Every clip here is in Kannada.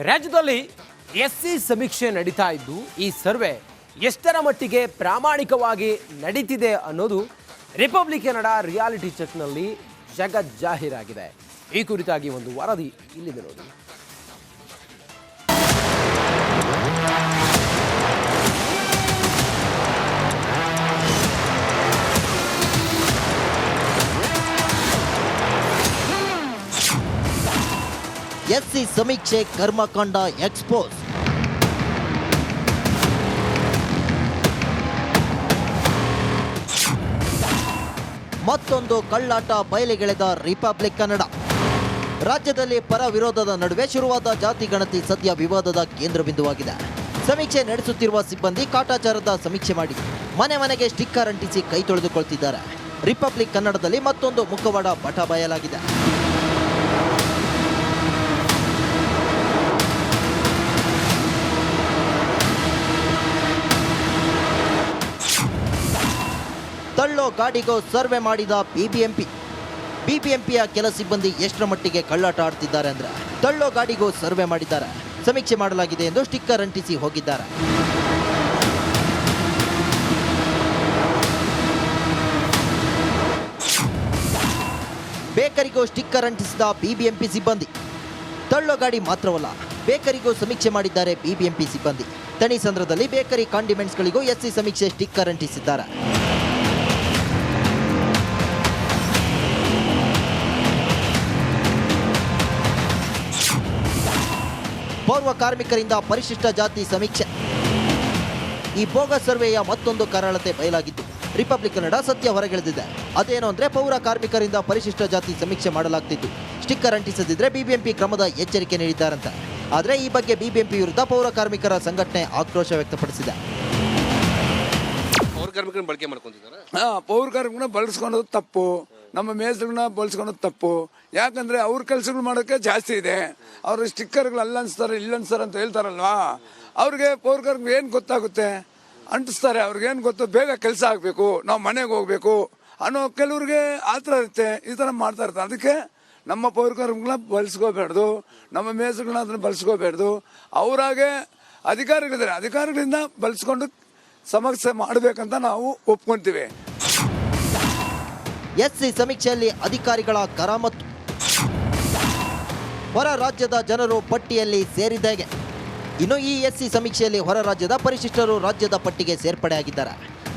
ರಾಜ್ಯದಲ್ಲಿ ಎಸ್ಸಿ ಸಮೀಕ್ಷೆ ನಡೀತಾ ಇದ್ದು ಈ ಸರ್ವೆ ಎಷ್ಟರ ಮಟ್ಟಿಗೆ ಪ್ರಾಮಾಣಿಕವಾಗಿ ನಡೀತಿದೆ ಅನ್ನೋದು ರಿಪಬ್ಲಿಕ್ ಕನ್ನಡ ರಿಯಾಲಿಟಿ ಚೆಕ್ನಲ್ಲಿ ಜಗಜ್ಜಾಹೀರಾಗಿದೆ. ಈ ಕುರಿತಾಗಿ ಒಂದು ವರದಿ ಇಲ್ಲಿದೆ ನೋಡಿ. ಎಸ್ಸಿ ಸಮೀಕ್ಷೆ ಕರ್ಮಕಾಂಡ ಎಕ್ಸ್ಪೋಸ್. ಮತ್ತೊಂದು ಕಳ್ಳಾಟ ಬಯಲಿಗೆಳೆದ ರಿಪಬ್ಲಿಕ್ ಕನ್ನಡ. ರಾಜ್ಯದಲ್ಲಿ ಪರ ವಿರೋಧದ ನಡುವೆ ಶುರುವಾದ ಜಾತಿ ಗಣತಿ ಸದ್ಯ ವಿವಾದದ ಕೇಂದ್ರ ಬಿಂದುವಾಗಿದೆ. ಸಮೀಕ್ಷೆ ನಡೆಸುತ್ತಿರುವ ಸಿಬ್ಬಂದಿ ಕಾಟಾಚಾರದ ಸಮೀಕ್ಷೆ ಮಾಡಿ ಮನೆ ಮನೆಗೆ ಸ್ಟಿಕ್ಕರ್ ಅಂಟಿಸಿ ಕೈ ತೊಳೆದುಕೊಳ್ತಿದ್ದಾರೆ. ರಿಪಬ್ಲಿಕ್ ಕನ್ನಡದಲ್ಲಿ ಮತ್ತೊಂದು ಮುಖವಾಡ ಬಟ ಬಯಲಾಗಿದೆ. ತಳ್ಳೋ ಗಾಡಿಗೂ ಸರ್ವೆ ಮಾಡಿದ ಬಿಬಿಎಂಪಿಯ ಕೆಲ ಸಿಬ್ಬಂದಿ ಎಷ್ಟರ ಮಟ್ಟಿಗೆ ಕಳ್ಳಾಟ ಆಡ್ತಿದ್ದಾರೆ ಅಂದ್ರೆ ತಳ್ಳೋ ಗಾಡಿಗೂ ಸರ್ವೆ ಮಾಡಿದ್ದಾರೆ. ಸಮೀಕ್ಷೆ ಮಾಡಲಾಗಿದೆ ಎಂದು ಸ್ಟಿಕ್ಕರ್ ಅಂಟಿಸಿ ಹೋಗಿದ್ದಾರೆ. ಬೇಕರಿಗೂ ಸ್ಟಿಕ್ಕರ್ ಅಂಟಿಸಿದ ಬಿಬಿಎಂಪಿ ಸಿಬ್ಬಂದಿ. ತಳ್ಳೋ ಗಾಡಿ ಮಾತ್ರವಲ್ಲ, ಬೇಕರಿಗೂ ಸಮೀಕ್ಷೆ ಮಾಡಿದ್ದಾರೆ ಬಿಬಿಎಂಪಿ ಸಿಬ್ಬಂದಿ. ತಣಿಸಂದ್ರದಲ್ಲಿ ಬೇಕರಿ ಕಾಂಡಿಮೆಂಟ್ಸ್ಗಳಿಗೂ ಎಸ್ಸಿ ಸಮೀಕ್ಷೆ ಸ್ಟಿಕ್ಕರ್ ಅಂಟಿಸಿದ್ದಾರೆ. ಪೌರ ಕಾರ್ಮಿಕರಿಂದ ಪರಿಶಿಷ್ಟ ಜಾತಿ ಸಮೀಕ್ಷೆ. ಈ ಬೋಗಸ್ ಸರ್ವೆಯ ಮತ್ತೊಂದು ಕರಾಳತೆ ಬಯಲಾಗಿದ್ದು ರಿಪಬ್ಲಿಕ್ ಕನ್ನಡ ಸತ್ಯ ಹೊರಗೆಳೆದಿದೆ. ಅದೇನು ಅಂದ್ರೆ ಪೌರ ಕಾರ್ಮಿಕರಿಂದ ಪರಿಶಿಷ್ಟ ಜಾತಿ ಸಮೀಕ್ಷೆ ಮಾಡಲಾಗ್ತಿದ್ದು ಸ್ಟಿಕ್ಕರ್ ಅಂಟಿಸದಿದ್ರೆ ಬಿಬಿಎಂಪಿ ಕ್ರಮದ ಎಚ್ಚರಿಕೆ ನೀಡಿದ್ದಾರಂತೆ. ಆದರೆ ಈ ಬಗ್ಗೆ ಬಿಬಿಎಂಪಿ ವಿರುದ್ಧ ಪೌರ ಕಾರ್ಮಿಕರ ಸಂಘಟನೆ ಆಕ್ರೋಶ ವ್ಯಕ್ತಪಡಿಸಿದೆ. ಪೌರ ಕಾರ್ಮಿಕರನ್ನ ಬಳಕೆ ಮಾಡ್ಕೊಂತಿದ್ದಾರೆ. ಪೌರ ಕಾರ್ಮಿಕರನ್ನ ಬಳಸ್ಕೊಳೋದು ತಪ್ಪು, ನಮ್ಮ ಮೇಸ್ಗಳನ್ನ ಬಳಸ್ಕೊಳೋದು ತಪ್ಪು. ಯಾಕಂದ್ರೆ ಅವ್ರ ಕೆಲಸಗಳು ಮಾಡೋಕ್ಕೆ ಜಾಸ್ತಿ ಇದೆ. ಅವ್ರ ಸ್ಟಿಕ್ಕರ್ಗಳು ಅಲ್ಲಿ ಅನ್ಸ್ತಾರೆ ಇಲ್ಲಿ ಅನ್ಸ್ತಾರೆ ಅಂತ ಹೇಳ್ತಾರಲ್ವಾ, ಅವ್ರಿಗೆ ಪೌರ ಕಾರ್ಮಿಕರು ಏನು ಗೊತ್ತಾಗುತ್ತೆ, ಅಂಟಿಸ್ತಾರೆ. ಅವ್ರಿಗೇನು ಗೊತ್ತು, ಬೇಗ ಕೆಲಸ ಆಗಬೇಕು, ನಾವು ಮನೆಗೆ ಹೋಗ್ಬೇಕು ಅನ್ನೋ ಕೆಲವ್ರಿಗೆ ಆ ಥರ ಇರುತ್ತೆ. ಈ ಥರ ಮಾಡ್ತಾ ಇರ್ತಾರೆ. ಅದಕ್ಕೆ ನಮ್ಮ ಪೌರ ಕಾರ್ಮಿಕರನ್ನ ಬಳಸ್ಕೋಬೇಡ್ದು, ನಮ್ಮ ಮೇಸ್ಗಳನ್ನ ಅದನ್ನ ಬಳಸ್ಕೋಬೇಡ್ದು. ಅವರಾಗೆ ಅಧಿಕಾರಿಗಳಿದ್ದಾರೆ, ಅಧಿಕಾರಿಗಳಿಂದ ಬಳಸ್ಕೊಂಡು ಸಮಸ್ಯೆ ಮಾಡಬೇಕಂತ ನಾವು ಒಪ್ಕೊಂತೀವಿ. ಎಸ್ಸಿ ಸಮೀಕ್ಷೆಯಲ್ಲಿ ಅಧಿಕಾರಿಗಳ ಕರಾಮತ್ತು. ಹೊರ ರಾಜ್ಯದ ಜನರು ಪಟ್ಟಿಯಲ್ಲಿ ಸೇರಿದ್ದಾಗೆ. ಇನ್ನು ಈ ಎಸ್ಸಿ ಸಮೀಕ್ಷೆಯಲ್ಲಿ ಹೊರ ರಾಜ್ಯದ ಪರಿಶಿಷ್ಟರು ರಾಜ್ಯದ ಪಟ್ಟಿಗೆ ಸೇರ್ಪಡೆಯಾಗಿದ್ದಾರೆ.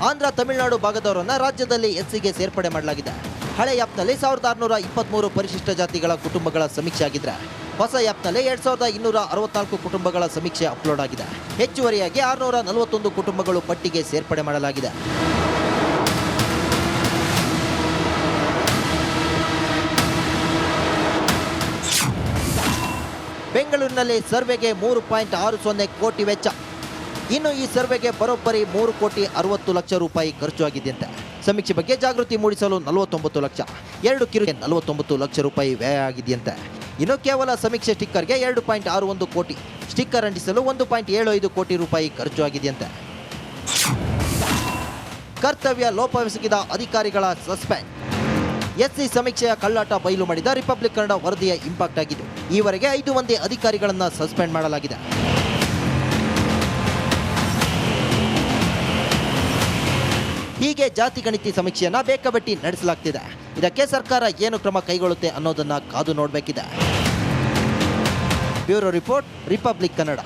ಆಂಧ್ರ ತಮಿಳುನಾಡು ಭಾಗದವರನ್ನ ರಾಜ್ಯದಲ್ಲಿ ಎಸ್ಸಿಗೆ ಸೇರ್ಪಡೆ ಮಾಡಲಾಗಿದೆ. ಹಳೆ ಆ್ಯಪ್ನಲ್ಲಿ 1623 ಪರಿಶಿಷ್ಟ ಜಾತಿಗಳ ಕುಟುಂಬಗಳ ಸಮೀಕ್ಷೆ ಆಗಿದ್ರೆ ಹೊಸ ಆ್ಯಪ್ನಲ್ಲಿ 2264 ಕುಟುಂಬಗಳ ಸಮೀಕ್ಷೆ ಅಪ್ಲೋಡ್ ಆಗಿದೆ. ಹೆಚ್ಚುವರಿಯಾಗಿ 641 ಕುಟುಂಬಗಳು ಪಟ್ಟಿಗೆ ಸೇರ್ಪಡೆ ಮಾಡಲಾಗಿದೆ. ಬೆಂಗಳೂರಿನಲ್ಲಿ ಸರ್ವೆಗೆ 3.60 ಕೋಟಿ ವೆಚ್ಚ. ಇನ್ನು ಈ ಸರ್ವೆಗೆ ಬರೋಬ್ಬರಿ 3,60 ಲಕ್ಷ ರೂಪಾಯಿ ಖರ್ಚು ಆಗಿದೆಯಂತೆ. ಸಮೀಕ್ಷೆ ಬಗ್ಗೆ ಜಾಗೃತಿ ಮೂಡಿಸಲು 49 ಲಕ್ಷ, 2 ಕಿರುಗೆ 49 ಲಕ್ಷ ರೂಪಾಯಿ ವ್ಯಯ ಆಗಿದೆಯಂತೆ. ಇನ್ನು ಕೇವಲ ಸಮೀಕ್ಷೆ ಸ್ಟಿಕ್ಕರ್ಗೆ 2.61 ಕೋಟಿ, ಸ್ಟಿಕ್ಕರ್ ಅಂಟಿಸಲು 1.75 ಕೋಟಿ ರೂಪಾಯಿ ಖರ್ಚು ಆಗಿದೆಯಂತೆ. ಕರ್ತವ್ಯ ಲೋಪವೆಸಗಿದ ಅಧಿಕಾರಿಗಳ ಸಸ್ಪೆಂಡ್. ಎಸ್ಸಿ ಸಮೀಕ್ಷೆಯ ಕಳ್ಳಾಟ ಬಯಲು ಮಾಡಿದ ರಿಪಬ್ಲಿಕ್ ಕನ್ನಡ ವರದಿಯ ಇಂಪ್ಯಾಕ್ಟ್ ಆಗಿದ್ದು ಈವರೆಗೆ 5 ಮಂದಿ ಅಧಿಕಾರಿಗಳನ್ನು ಸಸ್ಪೆಂಡ್ ಮಾಡಲಾಗಿದೆ. ಹೀಗೆ ಜಾತಿ ಗಣತಿ ಸಮೀಕ್ಷೆಯನ್ನ ಬೇಕಾಬಿಟ್ಟಿ ನಡೆಸಲಾಗ್ತಿದೆ. ಇದಕ್ಕೆ ಸರ್ಕಾರ ಏನು ಕ್ರಮ ಕೈಗೊಳ್ಳುತ್ತೆ ಅನ್ನೋದನ್ನ ಕಾದು ನೋಡಬೇಕಿದೆ. Bureau report, republic Kannada.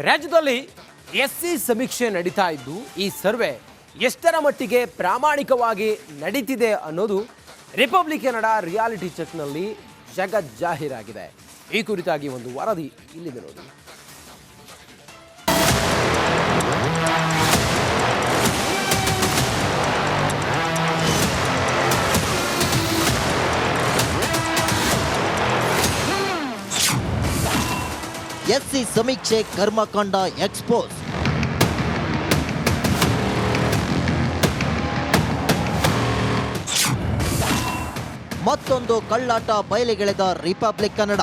ರಾಜ್ಯದಲ್ಲಿ ಎಸ್ಸಿ ಸಮೀಕ್ಷೆ ನಡೀತಾ ಇದ್ದು ಈ ಸರ್ವೆ ಎಷ್ಟರ ಮಟ್ಟಿಗೆ ಪ್ರಾಮಾಣಿಕವಾಗಿ ನಡೀತಿದೆ ಅನ್ನೋದು ರಿಪಬ್ಲಿಕ್ ಕನ್ನಡ ರಿಯಾಲಿಟಿ ಚೆಕ್ನಲ್ಲಿ ಜಗಜ್ಜಾಹೀರಾಗಿದೆ. ಈ ಕುರಿತಾಗಿ ಒಂದು ವರದಿ ಇಲ್ಲಿದೆ ನೋಡಿ. ಎಸ್ಸಿ ಸಮೀಕ್ಷೆ ಕರ್ಮಕಾಂಡ ಎಕ್ಸ್ಪೋಸ್. ಮತ್ತೊಂದು ಕಳ್ಳಾಟ ಬಯಲಿಗೆಳೆದ ರಿಪಬ್ಲಿಕ್ ಕನ್ನಡ.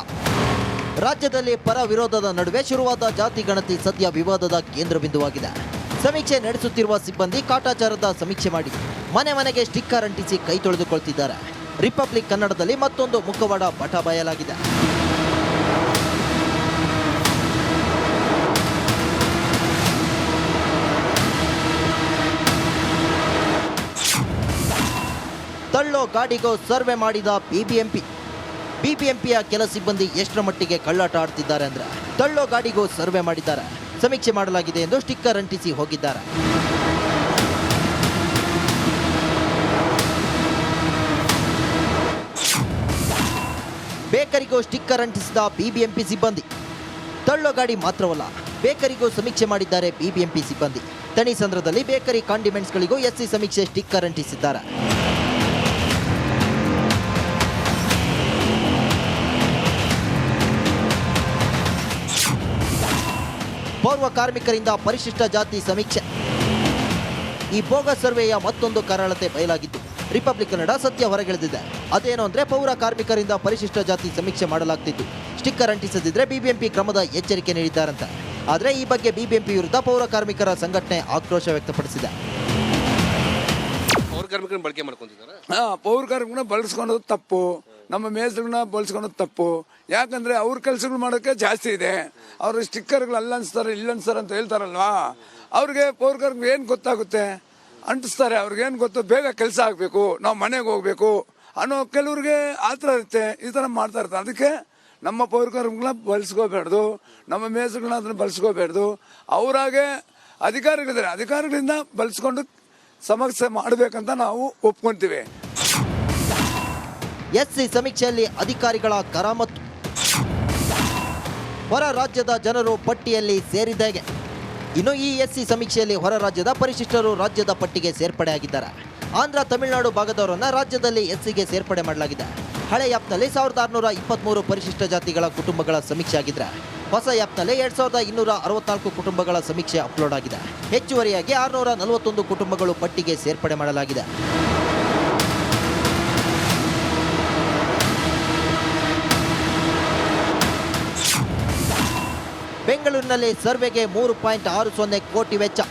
ರಾಜ್ಯದಲ್ಲಿ ಪರ ವಿರೋಧದ ನಡುವೆ ಶುರುವಾದ ಜಾತಿ ಗಣತಿ ಸದ್ಯ ವಿವಾದದ ಕೇಂದ್ರ ಬಿಂದುವಾಗಿದೆ. ಸಮೀಕ್ಷೆ ನಡೆಸುತ್ತಿರುವ ಸಿಬ್ಬಂದಿ ಕಾಟಾಚಾರದ ಸಮೀಕ್ಷೆ ಮಾಡಿ ಮನೆ ಮನೆಗೆ ಸ್ಟಿಕ್ಕರ್ ಅಂಟಿಸಿ ಕೈ ತೊಳೆದುಕೊಳ್ತಿದ್ದಾರೆ. ರಿಪಬ್ಲಿಕ್ ಕನ್ನಡದಲ್ಲಿ ಮತ್ತೊಂದು ಮುಖವಾಡ ಬಟ ಬಯಲಾಗಿದೆ. ತಳ್ಳೋ ಗಾಡಿಗೂ ಸರ್ವೆ ಮಾಡಿದ ಬಿಬಿಎಂಪಿಯ ಕೆಲ ಸಿಬ್ಬಂದಿ ಎಷ್ಟರ ಮಟ್ಟಿಗೆ ಕಳ್ಳಾಟ ಆಡ್ತಿದ್ದಾರೆ ಅಂದ್ರೆ ತಳ್ಳೋ ಗಾಡಿಗೂ ಸರ್ವೆ ಮಾಡಿದ್ದಾರೆ. ಸಮೀಕ್ಷೆ ಮಾಡಲಾಗಿದೆ ಎಂದು ಸ್ಟಿಕ್ಕರ್ ಅಂಟಿಸಿ ಹೋಗಿದ್ದಾರೆ. ಬೇಕರಿಗೂ ಸ್ಟಿಕ್ಕರ್ ಅಂಟಿಸಿದ ಬಿಬಿಎಂಪಿ ಸಿಬ್ಬಂದಿ. ತಳ್ಳೋ ಗಾಡಿ ಮಾತ್ರವಲ್ಲ, ಬೇಕರಿಗೂ ಸಮೀಕ್ಷೆ ಮಾಡಿದ್ದಾರೆ ಬಿಬಿಎಂಪಿ ಸಿಬ್ಬಂದಿ. ತಣಿಸಂದ್ರದಲ್ಲಿ ಬೇಕರಿ ಕಾಂಡಿಮೆಂಟ್ಸ್ಗಳಿಗೂ ಎಸ್ಸಿ ಸಮೀಕ್ಷೆ ಸ್ಟಿಕ್ಕರ್ ಅಂಟಿಸಿದ್ದಾರೆ. ಪೌರ ಕಾರ್ಮಿಕರಿಂದ ಪರಿಶಿಷ್ಟ ಜಾತಿ ಸಮೀಕ್ಷೆ. ಈ ಬೋಗಸ್ ಸರ್ವೆಯ ಮತ್ತೊಂದು ಕರಾಳತೆ ಬಯಲಾಗಿದ್ದು ರಿಪಬ್ಲಿಕ್ ಕನ್ನಡ ಸತ್ಯ ಹೊರಗೆಳೆದಿದೆ. ಅದೇನು ಅಂದ್ರೆ ಪೌರ ಕಾರ್ಮಿಕರಿಂದ ಪರಿಶಿಷ್ಟ ಜಾತಿ ಸಮೀಕ್ಷೆ ಮಾಡಲಾಗ್ತಿದ್ದು ಸ್ಟಿಕ್ಕರ್ ಅಂಟಿಸದಿದ್ರೆ ಬಿಬಿಎಂಪಿ ಕ್ರಮದ ಎಚ್ಚರಿಕೆ ನೀಡಿದ್ದಾರಂತೆ. ಆದರೆ ಈ ಬಗ್ಗೆ ಬಿಬಿಎಂಪಿ ವಿರುದ್ಧ ಪೌರ ಕಾರ್ಮಿಕರ ಸಂಘಟನೆ ಆಕ್ರೋಶ ವ್ಯಕ್ತಪಡಿಸಿದೆ. ಪೌರ ಕಾರ್ಮಿಕರನ್ನ ಬಳಕೆ ಮಾಡ್ಕೊಂತಿದ್ದಾರೆ. ಪೌರ ಕಾರ್ಮಿಕರನ್ನ ಬಳಸ್ಕೊಳೋದು ತಪ್ಪು, ನಮ್ಮ ಮೇಸ್ಗಳನ್ನ ಬಳಸ್ಕೊಳೋದು ತಪ್ಪು. ಯಾಕಂದ್ರೆ ಅವ್ರ ಕೆಲಸಗಳು ಮಾಡೋಕ್ಕೆ ಜಾಸ್ತಿ ಇದೆ. ಅವರು ಸ್ಟಿಕ್ಕರ್ಗಳು ಅಲ್ಲ ಅನ್ಸ್ತಾರೆ ಇಲ್ಲ ಅನ್ಸ್ತಾರೆ ಅಂತ ಹೇಳ್ತಾರಲ್ವಾ, ಅವ್ರಿಗೆ ಪೌರ ಕಾರ್ಮಿಕರು ಏನು ಗೊತ್ತಾಗುತ್ತೆ, ಅಂಟಿಸ್ತಾರೆ. ಅವ್ರಿಗೇನು ಗೊತ್ತು, ಬೇಗ ಕೆಲಸ ಆಗಬೇಕು, ನಾವು ಮನೆಗೆ ಹೋಗ್ಬೇಕು ಅನ್ನೋ ಕೆಲವ್ರಿಗೆ ಆ ಥರ ಇರುತ್ತೆ. ಈ ಥರ ಮಾಡ್ತಾ ಇರ್ತಾರೆ. ಅದಕ್ಕೆ ನಮ್ಮ ಪೌರ ಕಾರ್ಮಿಕರನ್ನ ಬಳಸ್ಕೋಬೇಡ್ದು, ನಮ್ಮ ಮೇಸ್ಗಳನ್ನ ಅದನ್ನ ಬಳಸ್ಕೋಬೇಡ್ದು. ಅವರಾಗೆ ಅಧಿಕಾರಿಗಳಿದ್ದಾರೆ, ಅಧಿಕಾರಿಗಳಿಂದ ಬಳಸ್ಕೊಂಡು ಸಮಸ್ಯೆ ಮಾಡಬೇಕಂತ ನಾವು ಒಪ್ಕೊಂತೀವಿ. ಎಸ್ಸಿ ಸಮೀಕ್ಷೆಯಲ್ಲಿ ಅಧಿಕಾರಿಗಳ ಕರಾಮತ್ತು. ಹೊರ ರಾಜ್ಯದ ಜನರು ಪಟ್ಟಿಯಲ್ಲಿ ಸೇರಿದ್ದೇಗೆ. ಇನ್ನು ಈ ಎಸ್ಸಿ ಸಮೀಕ್ಷೆಯಲ್ಲಿ ಹೊರ ರಾಜ್ಯದ ಪರಿಶಿಷ್ಟರು ರಾಜ್ಯದ ಪಟ್ಟಿಗೆ ಸೇರ್ಪಡೆಯಾಗಿದ್ದಾರೆ. ಆಂಧ್ರ ತಮಿಳುನಾಡು ಭಾಗದವರನ್ನ ರಾಜ್ಯದಲ್ಲಿ ಎಸ್ಸಿಗೆ ಸೇರ್ಪಡೆ ಮಾಡಲಾಗಿದೆ. ಹಳೆ ಆ್ಯಪ್ನಲ್ಲಿ 1623 ಪರಿಶಿಷ್ಟ ಜಾತಿಗಳ ಕುಟುಂಬಗಳ ಸಮೀಕ್ಷೆ ಆಗಿದ್ರೆ ಹೊಸ ಆ್ಯಪ್ನಲ್ಲಿ 2264 ಕುಟುಂಬಗಳ ಸಮೀಕ್ಷೆ ಅಪ್ಲೋಡ್ ಆಗಿದೆ. ಹೆಚ್ಚುವರಿಯಾಗಿ 641 ಕುಟುಂಬಗಳು ಪಟ್ಟಿಗೆ ಸೇರ್ಪಡೆ ಮಾಡಲಾಗಿದೆ. ಬೆಂಗಳೂರಿನಲ್ಲಿ ಸರ್ವೆಗೆ 3.60 ಕೋಟಿ ವೆಚ್ಚ.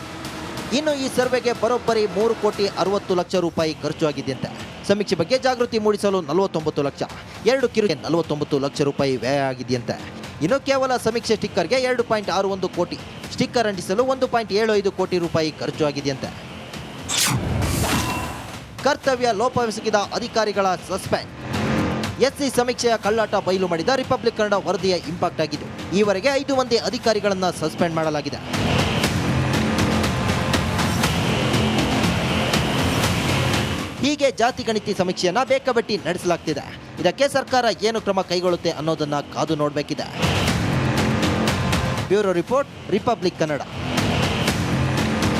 ಇನ್ನು ಈ ಸರ್ವೆಗೆ ಬರೋಬ್ಬರಿ 3,60 ಲಕ್ಷ ರೂಪಾಯಿ ಖರ್ಚು ಆಗಿದೆಯಂತೆ. ಸಮೀಕ್ಷೆ ಬಗ್ಗೆ ಜಾಗೃತಿ ಮೂಡಿಸಲು 49 ಲಕ್ಷ, 2 ಕಿರುಗೆ 49 ಲಕ್ಷ ರೂಪಾಯಿ ವ್ಯಯ ಆಗಿದೆಯಂತೆ. ಇನ್ನು ಕೇವಲ ಸಮೀಕ್ಷೆ ಸ್ಟಿಕ್ಕರ್ಗೆ 2.61 ಕೋಟಿ, ಸ್ಟಿಕ್ಕರ್ ಅಂಟಿಸಲು 1.75 ಕೋಟಿ ರೂಪಾಯಿ ಖರ್ಚು ಆಗಿದೆಯಂತೆ. ಕರ್ತವ್ಯ ಲೋಪವೆಸಗಿದ ಅಧಿಕಾರಿಗಳ ಸಸ್ಪೆಂಡ್. ಎಸ್ಸಿ ಸಮೀಕ್ಷೆಯ ಕಳ್ಳಾಟ ಬಯಲು ಮಾಡಿದ ರಿಪಬ್ಲಿಕ್ ಕನ್ನಡ ವರದಿಯ ಇಂಪ್ಯಾಕ್ಟ್ ಆಗಿದ್ದು ಈವರೆಗೆ 5 ಮಂದಿ ಅಧಿಕಾರಿಗಳನ್ನು ಸಸ್ಪೆಂಡ್ ಮಾಡಲಾಗಿದೆ. ಹೀಗೆ ಜಾತಿ ಗಣತಿ ಸಮೀಕ್ಷೆಯನ್ನ ಬೇಕಾಬಿಟ್ಟಿ ನಡೆಸಲಾಗ್ತಿದೆ. ಇದಕ್ಕೆ ಸರ್ಕಾರ ಏನು ಕ್ರಮ ಕೈಗೊಳ್ಳುತ್ತೆ ಅನ್ನೋದನ್ನ ಕಾದು ನೋಡಬೇಕಿದೆ. Bureau report, republic Kannada.